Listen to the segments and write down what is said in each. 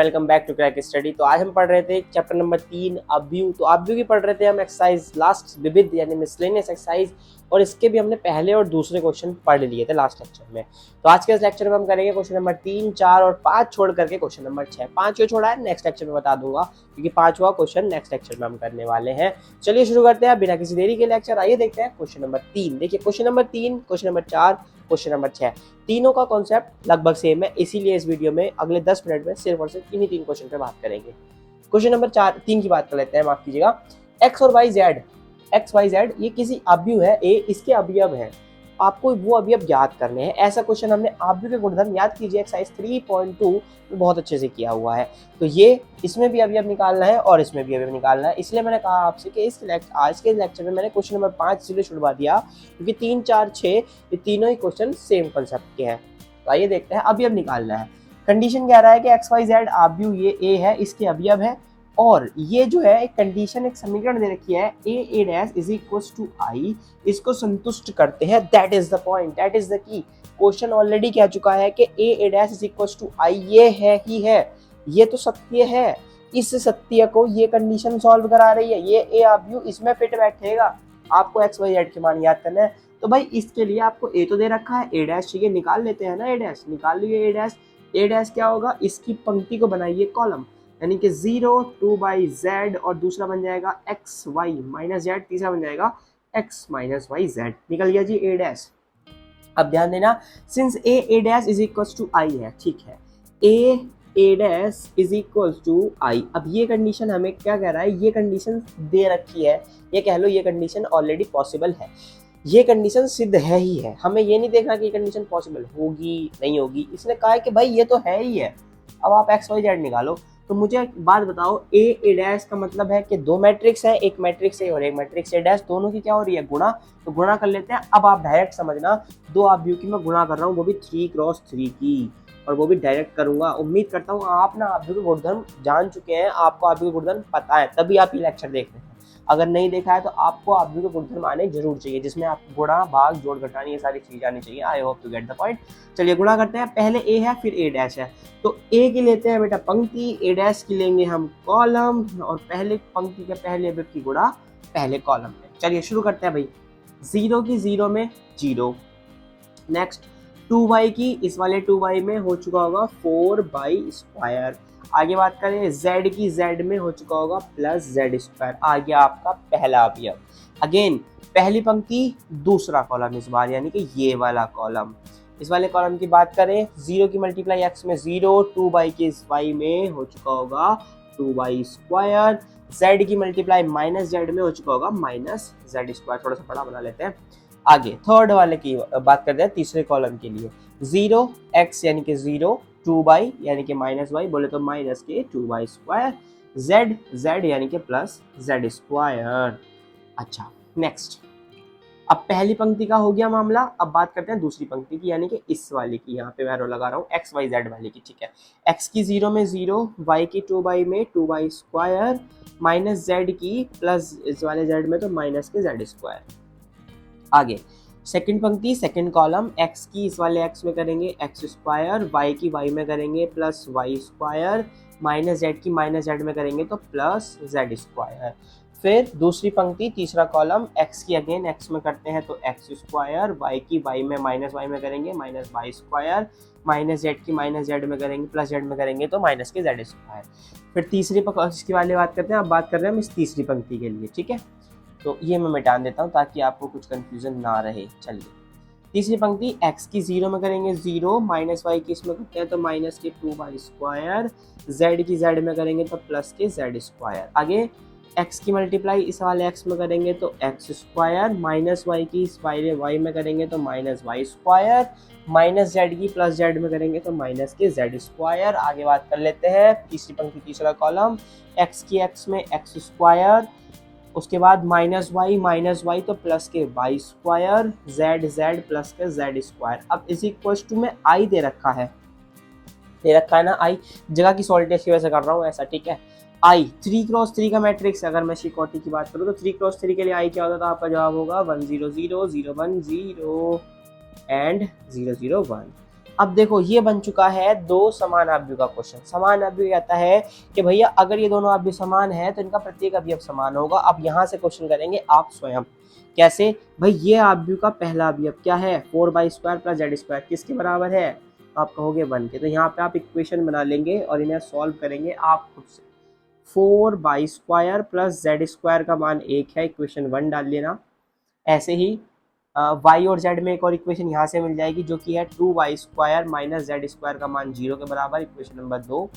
Welcome back to crack study. तो आज हम पढ़ रहे थे चैप्टर नंबर 3 अब्यू। तो अब्यू की पढ़ रहे थे हम एक्सरसाइज लास्ट विविध यानी मिसलेनियस एक्सरसाइज, और इसके भी हमने पहले और दूसरे क्वेश्चन पढ़ लिए थे लास्ट लेक्चर में। तो आज के इस लेक्चर में हम करेंगे क्वेश्चन नंबर 3, 4 और 5 छोड़ करके क्वेश्चन नंबर 6। 5 क्यों छोड़ा है नेक्स्ट लेक्चर में बता दूंगा, क्योंकि 5वां क्वेश्चन नेक्स्ट लेक्चर में हम करने वाले हैं। चलिए शुरू करते हैं बिना किसी देरी के लेक्चर। आइए देखते हैं क्वेश्चन नंबर 3। देखिए question number 3, question number 4, question number 6, तीनों का कॉन्सेप्ट लगभग सेम है, इसीलिए इस वीडियो में अगले 10 मिनट में सिर्फ और सिर्फ इन्हीं 3 क्वेश्चन पे बात करेंगे। क्वेश्चन नंबर 3 की बात कर लेते हैं, माफ कीजिएगा। एक्स और Y Z, X Y Z ये किसी अवयव है ए, इसके अवयव है, आपको वो अवयव याद करने हैं। ऐसा क्वेश्चन हमने अवयव के गुणधर्म याद कीजिए एक्सरसाइज 3.2 में बहुत अच्छे से किया हुआ है। तो ये इसमें भी अवयव निकालना है और इसमें भी अवयव निकालना है, इसलिए मैंने कहा आपसे कि आज के लेक्चर में मैंने क्वेश्चन नंबर 5 इसलिए छुड़वा दिया क्योंकि 3, 4, 6 ये तीनों ही क्वेश्चन सेम कंसेप्ट के हैं। तो आइए देखते हैं, अवयव निकालना है। कंडीशन कह रहा है कि एक्स वाई जेड अवयव ये ए है, इसके अवयव है, और ये जो है एक कंडीशन, एक समीकरण दे रखी है A dash is equals to आई, इसको संतुष्ट करते हैं। That is the point, that is the key. Question already कह चुका है कि ए डैश इज इक्वल्स टू आई, ये है ही है, ये तो सत्य है। इस सत्य को ये कंडीशन सॉल्व करा रही है, ये ए अवयव इसमें फिट बैठेगा। आपको एक्स वाई जेड के मान याद करना है, तो भाई इसके लिए आपको ए तो दे रखा है, ए डैश चाहिए, निकाल लेते हैं ना। ए डैश निकाल लीजिए, ए डैश। ए डैश क्या होगा, इसकी पंक्ति को बनाइए कॉलम, यानी कि 0 2 बाई जेड, और दूसरा बन जाएगा एक्स वाई माइनस जेड, तीसरा बन जाएगा एक्स माइनस वाई जेड। निकल गया जी ए डैश। अब ध्यान देना, since A dash is equals to I है, ठीक है, A dash is equals to I. अब ये कंडीशन हमें क्या कह रहा है, ये कंडीशन दे रखी है, ये कह लो ये कंडीशन ऑलरेडी पॉसिबल है, ये कंडीशन सिद्ध है ही है। हमें ये नहीं देखना कि ये कंडीशन पॉसिबल होगी नहीं होगी, इसने कहा है कि भाई ये तो है ही है। अब आप एक्स वाई जेड निकालो। तो मुझे एक बात बताओ, ए डैश का मतलब है कि दो मैट्रिक्स है, एक मैट्रिक्स ए और एक मैट्रिक्स ए डैश, दोनों की क्या हो रही है, गुणा। तो गुणा कर लेते हैं। अब आप डायरेक्ट समझना, दो अवयव की मैं गुणा कर रहा हूँ, वो भी 3x3 की, और वो भी डायरेक्ट करूंगा। उम्मीद करता हूँ आप ना अवयव के गुणधर्म जान चुके हैं, आपको अवयव के गुणधर्म पता है, तभी आप ये लेक्चर देख रहे हैं। अगर नहीं देखा है तो आपको अवयव के गुणधर्म आने जरूर चाहिए, जिसमें आप गुणा, भाग, जोड़, घटानी, ये सारी चीजें आनी चाहिए। I hope to get the point. चलिए गुणा करते हैं। पहले ए है फिर ए डैश है, तो ए की लेते हैं बेटा पंक्ति, ए डैश की लेंगे हम कॉलम, और पहले पंक्ति के पहले अवयव की गुणा पहले कॉलम में। चलिए शुरू करते हैं भाई। 0 की 0 में 0, नेक्स्ट 2y की इस वाले 2y में हो चुका होगा 4y²। आगे बात करें z की, z में हो चुका होगा प्लस z²। आ गया आपका पहला अवयव। अगेन पहली पंक्ति दूसरा कॉलम इस बार, यानी कि ये वाला कॉलम। इस वाले कॉलम की बात करें, 0 की मल्टीप्लाई x में 0, 2y की इस y में हो चुका होगा 2y², z की मल्टीप्लाई माइनस z में हो चुका होगा माइनस z²। थोड़ा सा बड़ा बना लेते हैं। आगे थर्ड वाले की बात करते हैं, तीसरे कॉलम के लिए 0x यानी कि 0, 2y यानी कि माइनस y, बोले तो माइनस के 2y², z यानी कि प्लस z²। अच्छा नेक्स्ट, अब पहली पंक्ति का हो गया मामला। अब बात करते हैं दूसरी पंक्ति की, यानी कि इस वाले की, यहाँ पे मैं एरो लगा रहा हूँ एक्स वाई जेड वाले की, ठीक है। x की 0 में 0, y की 2y में 2y², माइनस z की प्लस इस वाले z में तो माइनस के z²। आगे सेकंड पंक्ति, सेकंड कॉलम, x की इस वाले x में करेंगे x², y की y में करेंगे प्लस y², माइनस z की माइनस z में करेंगे तो प्लस z²। फिर दूसरी पंक्ति तीसरा कॉलम, x की अगेन x में करते हैं तो x², y की y में माइनस y में करेंगे माइनस y², माइनस z की माइनस z में करेंगे प्लस z में करेंगे तो माइनस के z²। फिर तीसरी पंक्ति वाले बात करते हैं। अब बात कर रहे हैं हम इस तीसरी पंक्ति के लिए, ठीक है। तो ये मैं मिटा देता हूँ ताकि आपको कुछ कंफ्यूजन ना रहे। चलिए तीसरी पंक्ति, x की 0 में करेंगे 0, माइनस y की इसमें करते हैं तो माइनस के 2y², z की z में करेंगे तो प्लस के z²। आगे x की मल्टीप्लाई इस वाले x में करेंगे तो x², माइनस y की इस वाले y में करेंगे तो माइनस y², माइनस z की प्लस z में करेंगे तो माइनस के z²। आगे बात कर लेते हैं तीसरी पंक्ति तीसरा कॉलम, x की x में x², उसके बाद माइनस y तो प्लस के y², z प्लस के z²। अब इस इक्वल्स टू में i दे रखा है ना, i जगह की सॉल्टेज की वजह से कर रहा हूँ ऐसा, ठीक है। i 3x3 का मैट्रिक्स, अगर मैं शिकोटी की बात करूँ तो 3x3 के लिए i क्या होता था, आपका जवाब होगा 1 0 0 0 1 0 एंड 0 0 1। अब देखो ये बन चुका है दो समान अवयव का क्वेश्चन। समान अवयव कहता है कि भैया अगर ये दोनों अवयव समान है तो इनका प्रत्येक अवयव समान होगा। अब यहाँ से क्वेश्चन करेंगे आप स्वयं। कैसे भाई, ये अवयव का पहला अवयव क्या है 4/² प्लस z² किसके बराबर है, तो आप कहोगे 1 के। तो यहाँ पे आप इक्वेशन बना लेंगे और इन्हें सॉल्व करेंगे आप खुद से। 4/² प्लस z² का मान 1 है, इक्वेशन 1 डाल लेना। ऐसे ही y और z में एक और इक्वेशन यहाँ से मिल जाएगी जो कि है 2y² माइनस z² का मान 0 के बराबर, इक्वेशन नंबर 2।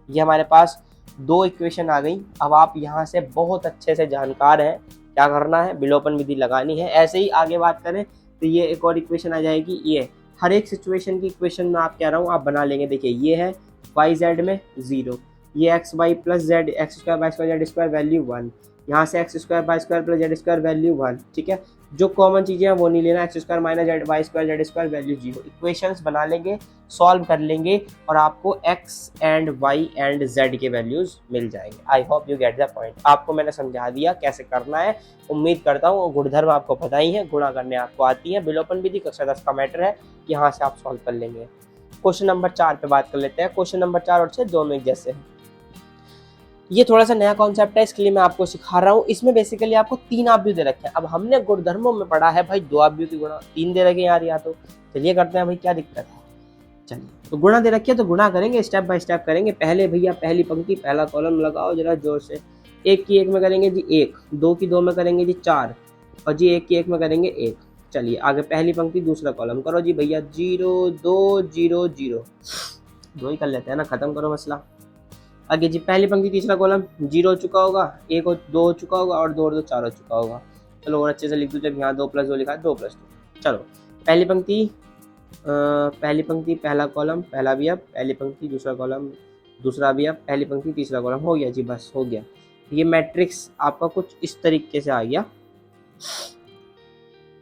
ये हमारे पास दो इक्वेशन आ गई। अब आप यहाँ से बहुत अच्छे से जानकार हैं, क्या करना है, विलोपन विधि लगानी है। ऐसे ही आगे बात करें तो ये एक और इक्वेशन आ जाएगी। ये हर एक सिचुएशन की इक्वेशन में आप कह रहा हूँ आप बना लेंगे। देखिए ये है yz में 0, ये xy plus z x² z² value 1, यहाँ से x² प्लस z² वैल्यू 1। ठीक है, जो कॉमन चीज़ें हैं वो नहीं लेना, x² minus y² value 0। Equations बना लेंगे, सॉल्व कर लेंगे और आपको x and y and z के वैल्यूज मिल जाएंगे। I hope you get the point. आपको मैंने समझा दिया कैसे करना है। उम्मीद करता हूँ गुणधर्म आपको पता ही है, गुणा करने आपको आती है। विलोपन विधि कक्षा 10 का मैटर है, यहाँ से आप सॉल्व कर लेंगे। क्वेश्चन नंबर 4 पे बात कर लेते हैं। क्वेश्चन नंबर 4 और 6 दोनों एक जैसे हैं। ये थोड़ा सा नया कॉन्सेप्ट है, इसके लिए मैं आपको सिखा रहा हूँ। इसमें बेसिकली आपको 3 अवयव दे रखे हैं। अब हमने गुणधर्मों में पढ़ा है भाई 2 अवयव की गुणा, 3 दे रखे यार, या तो चलिए करते हैं भाई, क्या दिक्कत है। चलिए तो गुणा दे रखी है तो गुणा करेंगे, स्टेप बाय स्टेप करेंगे। पहले भैया पहली पंक्ति पहला कॉलम लगाओ जरा जोर से। 1 की 1 में करेंगे जी 1, 2 की 2 में करेंगे जी 4 और जी 1 की 1 में करेंगे 1। चलिए आगे पहली पंक्ति दूसरा कॉलम करो जी भैया 0 2 0 0, 2 ही कर लेते हैं ना, खत्म करो मसला। आगे जी पहली पंक्ति तीसरा कॉलम 0 हो चुका होगा, 1 और 2 हो चुका होगा और 2 और 2 4 हो चुका होगा। चलो और अच्छे से लिख दो, जब यहाँ 2 + 2 लिखा है 2 + 2। चलो पहली पंक्ति पहला कॉलम पहला अवयव, पहली पंक्ति दूसरा कॉलम दूसरा अवयव, पहली पंक्ति तीसरा कॉलम। हो गया जी, बस हो गया। ये मैट्रिक्स आपका कुछ इस तरीके से आ गया,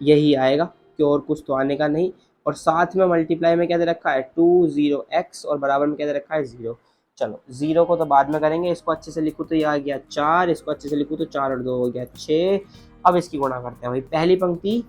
यही आएगा कि और कुछ तो आने का नहीं। और साथ में मल्टीप्लाई में क्या दे रखा है 2 0 x और बराबर में क्या दे रखा है 0। चलो 0 को तो बाद में करेंगे, इसको अच्छे से लिखूँ तो ये आ गया 4, इसको अच्छे से लिखूँ तो 4 और 2 हो गया 6। अब इसकी गुणा करते हैं भाई, पहली पंक्ति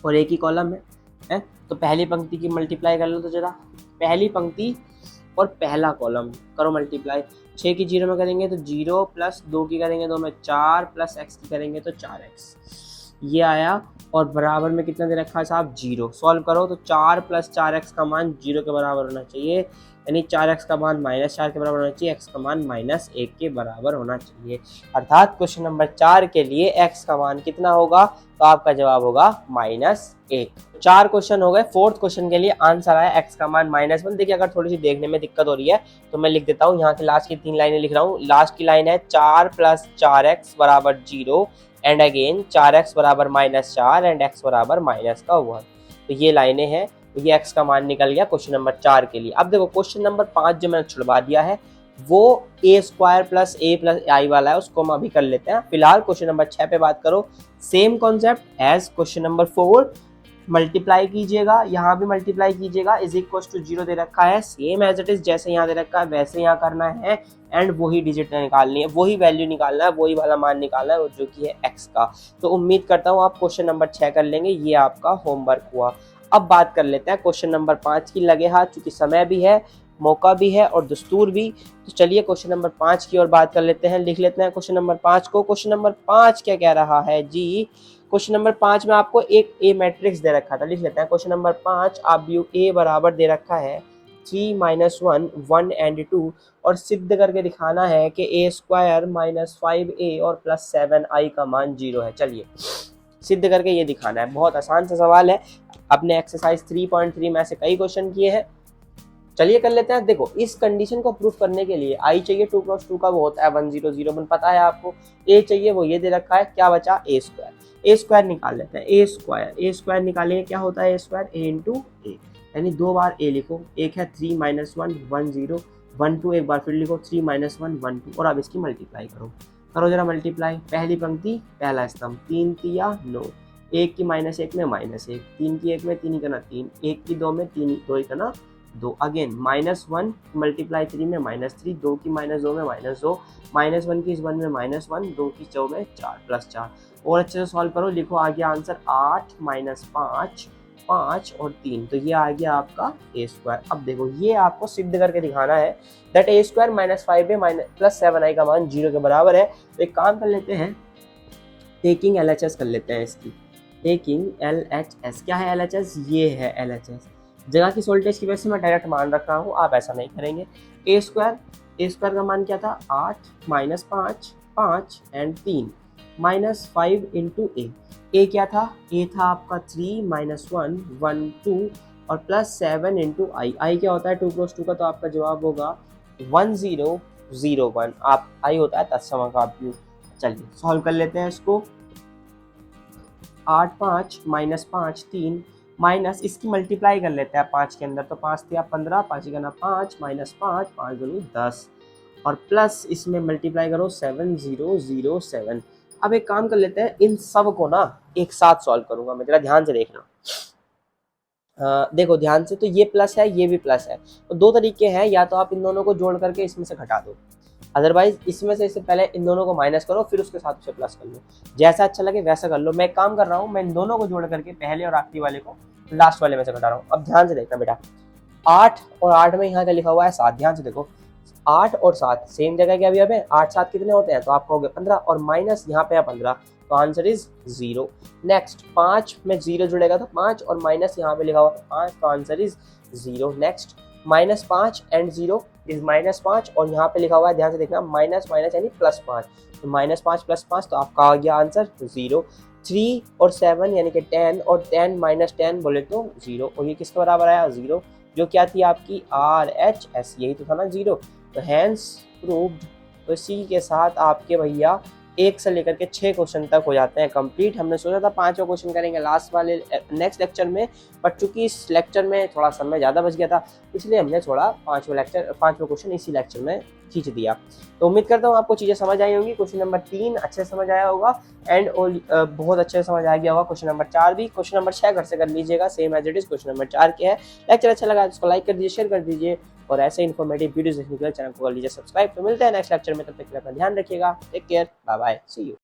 और एक ही कॉलम है तो पहली पंक्ति की मल्टीप्लाई कर लो तो जरा, पहली पंक्ति और पहला कॉलम करो मल्टीप्लाई। 6 की 0 में करेंगे तो 0 प्लस 2 की करेंगे 2 में 4 प्लस x की करेंगे तो 4x, ये आया। और बराबर में कितना दे रखा है साहब 0। सॉल्व करो तो 4 + 4x का मान 0 के बराबर होना चाहिए, यानी 4x का मान -4 के बराबर होना चाहिए, x का मान -1 के बराबर होना चाहिए। अर्थात क्वेश्चन नंबर 4 के लिए x का मान कितना होगा, तो आपका जवाब होगा -1। 4 क्वेश्चन हो गए। 4th क्वेश्चन के लिए आंसर आया x का मान -1। देखिए अगर थोड़ी सी देखने में दिक्कत हो रही है तो मैं लिख देता हूँ, यहाँ की लास्ट की 3 लाइनें लिख रहा हूँ। लास्ट की लाइन है 4 + 4x = 0 एंड अगेन 4x बराबर -4 एंड x बराबर -1। तो ये लाइनें हैं, ये x का मान निकल गया क्वेश्चन नंबर 4 के लिए। अब देखो क्वेश्चन नंबर 5 जो मैंने छुड़वा दिया है वो a² + a + i वाला है, उसको हम अभी कर लेते हैं। फिलहाल क्वेश्चन नंबर 6 पे बात करो। Same concept as question number 4, multiply कीजिएगा, यहाँ भी मल्टीप्लाई कीजिएगा, = 0 दे रखा है, सेम एज इट इज जैसे यहाँ दे रखा है वैसे यहाँ करना है एंड वही डिजिट निकालनी है, वही वैल्यू निकालना है, वही वाला मान निकालना है जो कि है x का। तो उम्मीद करता हूँ आप क्वेश्चन नंबर 6 कर लेंगे, ये आपका होमवर्क हुआ। अब बात कर लेते हैं क्वेश्चन नंबर 5 की। लगे हाथ, चूंकि समय भी है, मौका भी है और दस्तूर भी, तो चलिए क्वेश्चन नंबर 5 की ओर बात कर लेते हैं। लिख लेते हैं क्वेश्चन नंबर 5 को। क्वेश्चन नंबर 5 क्या कह रहा है जी, क्वेश्चन नंबर 5 में आपको एक ए मैट्रिक्स दे रखा था, लिख लेते हैं। क्वेश्चन नंबर 5 अवयव ए बराबर दे रखा है 3 - 1 1 एंड 2 और सिद्ध करके दिखाना है कि a² - 5a और +7i का मान 0 है। चलिए सिद्ध करके ये दिखाना है, बहुत आसान सा सवाल है, अपने एक्सरसाइज 3.3 में ऐसे कई क्वेश्चन किए हैं। चलिए कर लेते हैं। देखो इस कंडीशन को प्रूफ करने के लिए आई चाहिए, 2 + 2 का वो होता है 1 0 0 1, पता है आपको। ए चाहिए, वो ये दे रखा है, क्या बचा a²। निकाल लेते हैं, a² निकालेंगे, क्या होता है a², a × a, यानी 2 बार a लिखो। एक है 3 - 1 1 0 1 2, एक बार फिर लिखो 3 - 1 1 2 और अब इसकी मल्टीप्लाई करो जरा मल्टीप्लाई। पहली पंक्ति पहला स्तंभ 3 × 3 = 9, 1 की -1 में -1, 3 की 1 में 3 × 3, 1 की 2 में 3 2 × 2, अगेन -1 मल्टीप्लाई 3 में -3, 2 की -2 में -2, -1 की 1 में -1, 2 की 4 में 4 +4 और अच्छे से सॉल्व करो। लिखो आ गया आंसर 8 - 5 5 और 3, तो ये आ गया आपका ए स्क्वायर। अब देखो ये आपको सिद्ध करके दिखाना है that A square minus 5a minus plus 7i का मान 0 के बराबर है। तो एक काम कर लेते हैं, टेकिंग LHS कर लेते हैं इसकी। टेकिंग LHS, क्या है LHS? ये है LHS। जगह की वोल्टेज की वजह से मैं डायरेक्ट मान रख रहा हूँ, आप ऐसा नहीं करेंगे। ए स्क्वायर का मान क्या था? 8 माइनस 5 5 एंड 3 माइनस 5 इंटू ए क्या था? ए था आपका 3 माइनस 1 1 2 और प्लस 7 इंटू आई क्या होता है 2 क्रॉस 2 का, तो आपका जवाब होगा 1001। आप आई होता है तत्सम का व्यू। चलिए सॉल्व कर लेते हैं इसको। 8 5 माइनस 5 3 माइनस इसकी मल्टीप्लाई कर लेते हैं 5 के अंदर, तो 5 थी 15 5 का ना 5 माइनस 5 5 दूनी 10 और प्लस इसमें मल्टीप्लाई करो 7007। अब एक काम कर लेते हैं, इन सब को ना एक साथ सॉल्व करूंगा मैं, जरा ध्यान से देखना। देखो ध्यान से, तो ये प्लस है ये भी प्लस है, तो दो तरीके हैं, या तो आप इन दोनों को जोड़ करके इसमें से घटा दो, अदरवाइज इसमें से इससे पहले इन दोनों को माइनस करो फिर उसके साथ उसे प्लस कर लो, जैसा अच्छा लगे वैसा कर लो। मैं एक काम कर रहा हूँ, मैं इन दोनों को जोड़ करके पहले और आखिरी वाले को लास्ट वाले में से घटा रहा हूँ। अब ध्यान से देखना बेटा, 8 और 8 में यहाँ क्या लिखा हुआ है 7, ध्यान से देखो 8 और 7 सेम जगह के अभी 8 7 कितने होते हैं, तो आपको हो गए 15 और माइनस यहाँ पे है 15, तो आंसर इज 0। नेक्स्ट 5 में 0 जुड़ेगा तो 5 और माइनस यहाँ पे लिखा हुआ 5, तो answer is 0। Next minus 5 and 0 is minus 5 और यहाँ पे लिखा हुआ है ध्यान से देखना माइनस माइनस यानी प्लस 5, तो माइनस 5 प्लस 5, तो आपका आ गया आंसर 0। 3 और 7 यानी कि 10 और 10 माइनस 10 बोले तो 0, और ये किसके बराबर आया 0, जो क्या थी आपकी RHS, यही तो था ना 0, तो हैंस प्रूव्ड। तो इसी के साथ आपके भैया 1 से लेकर के 6 क्वेश्चन तक हो जाते हैं कंप्लीट। हमने सोचा था 5वां क्वेश्चन करेंगे लास्ट वाले नेक्स्ट लेक्चर में, बट चूंकि इस लेक्चर में थोड़ा समय ज़्यादा बच गया था, इसलिए हमने थोड़ा 5वां क्वेश्चन इसी लेक्चर में खींच दिया। तो उम्मीद करता हूँ आपको चीज़ें समझ आई होंगी। क्वेश्चन नंबर 3 अच्छे से समझ आया होगा एंड बहुत अच्छे से समझ आ गया होगा क्वेश्चन नंबर 4 भी। क्वेश्चन नंबर 6 घर से कर लीजिएगा, same as it is question number 4 के है। लेक्चर अच्छा लगा तो इसको लाइक कर दीजिए, शेयर कर दीजिए और ऐसे इन्फॉर्मेटिव वीडियोस देखने के लिए चैनल को कर लीजिए सब्सक्राइब। तो मिलते हैं नेक्स्ट लेक्चर में, तब तक के लिए अपना ध्यान रखिएगा। Take care, bye bye, see you.